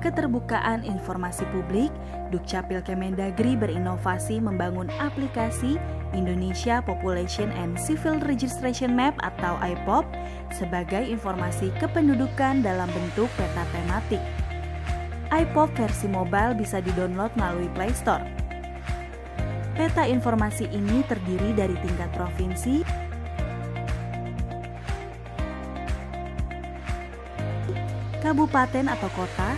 keterbukaan informasi publik, Dukcapil Kemendagri berinovasi membangun aplikasi Indonesia Population and Civil Registration Map atau IPOP sebagai informasi kependudukan dalam bentuk peta tematik. IPOP versi mobile bisa didownload melalui Play Store. Peta informasi ini terdiri dari tingkat provinsi, kabupaten atau kota,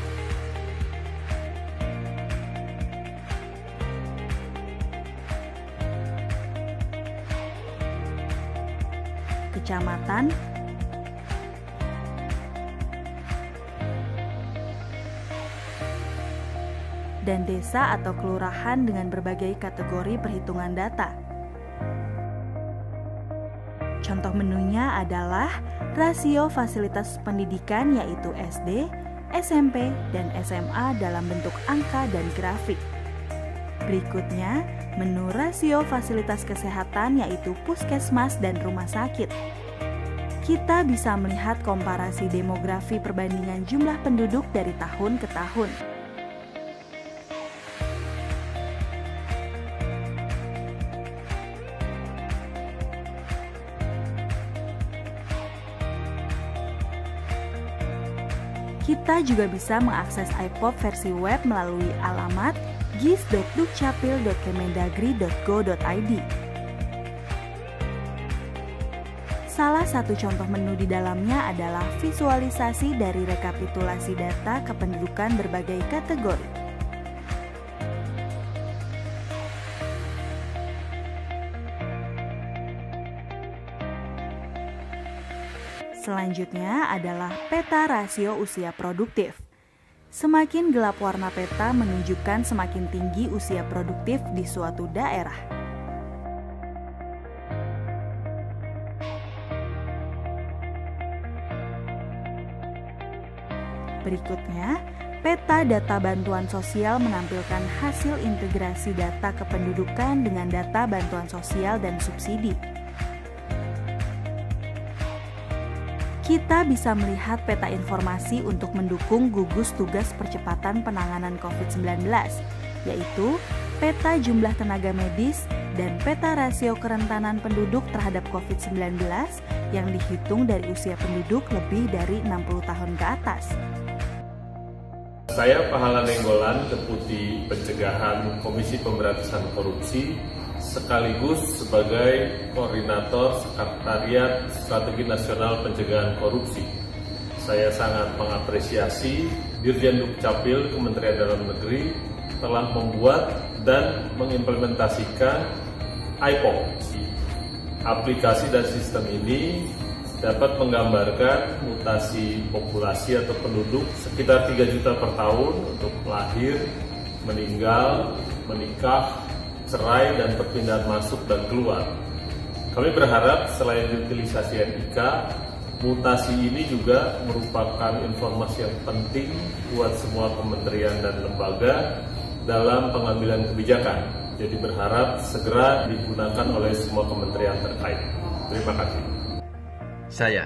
kecamatan, dan desa atau kelurahan dengan berbagai kategori perhitungan data. Contoh menunya adalah rasio fasilitas pendidikan yaitu SD, SMP, dan SMA dalam bentuk angka dan grafik. Berikutnya, menu rasio fasilitas kesehatan yaitu puskesmas dan rumah sakit. Kita bisa melihat komparasi demografi perbandingan jumlah penduduk dari tahun ke tahun. Kita juga bisa mengakses IPOP versi web melalui alamat gis.dukcapil.kemendagri.go.id. Salah satu contoh menu di dalamnya adalah visualisasi dari rekapitulasi data kependudukan berbagai kategori. Selanjutnya adalah peta rasio usia produktif. Semakin gelap warna peta menunjukkan semakin tinggi usia produktif di suatu daerah. Berikutnya, peta data bantuan sosial menampilkan hasil integrasi data kependudukan dengan data bantuan sosial dan subsidi. Kita bisa melihat peta informasi untuk mendukung gugus tugas percepatan penanganan COVID-19, yaitu peta jumlah tenaga medis dan peta rasio kerentanan penduduk terhadap COVID-19 yang dihitung dari usia penduduk lebih dari 60 tahun ke atas. Saya Pahala Nenggolan, Deputi Pencegahan Komisi Pemberantasan Korupsi, sekaligus sebagai Koordinator Sekretariat Strategi Nasional Pencegahan Korupsi. Saya sangat mengapresiasi Dirjen Dukcapil Kementerian Dalam Negeri telah membuat dan mengimplementasikan IPOP. Aplikasi dan sistem ini dapat menggambarkan mutasi populasi atau penduduk sekitar 3 juta per tahun untuk lahir, meninggal, menikah, cerai, dan perpindahan masuk dan keluar. Kami berharap selain utilisasi NIK, mutasi ini juga merupakan informasi yang penting buat semua kementerian dan lembaga dalam pengambilan kebijakan. Jadi berharap segera digunakan oleh semua kementerian terkait. Terima kasih. Saya,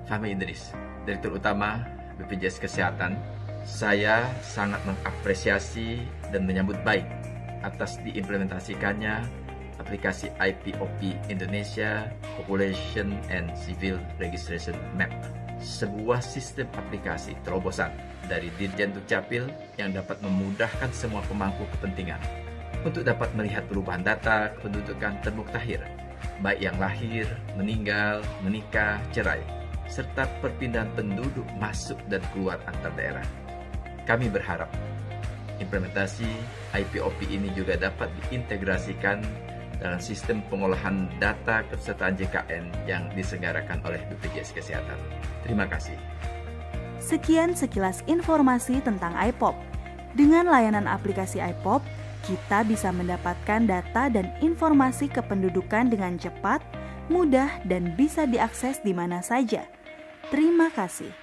Fahmi Idris, Direktur Utama BPJS Kesehatan. Saya sangat mengapresiasi dan menyambut baik atas diimplementasikannya aplikasi IPOP Indonesia Population and Civil Registration Map, sebuah sistem aplikasi terobosan dari Dirjen Dukcapil yang dapat memudahkan semua pemangku kepentingan untuk dapat melihat perubahan data kependudukan termuktahir, baik yang lahir, meninggal, menikah, cerai, serta perpindahan penduduk masuk dan keluar antar daerah. Kami berharap implementasi IPOP ini juga dapat diintegrasikan dalam sistem pengolahan data kepesertaan JKN yang diselenggarakan oleh BPJS Kesehatan. Terima kasih. Sekian sekilas informasi tentang IPOP. Dengan layanan aplikasi IPOP, kita bisa mendapatkan data dan informasi kependudukan dengan cepat, mudah, dan bisa diakses di mana saja. Terima kasih.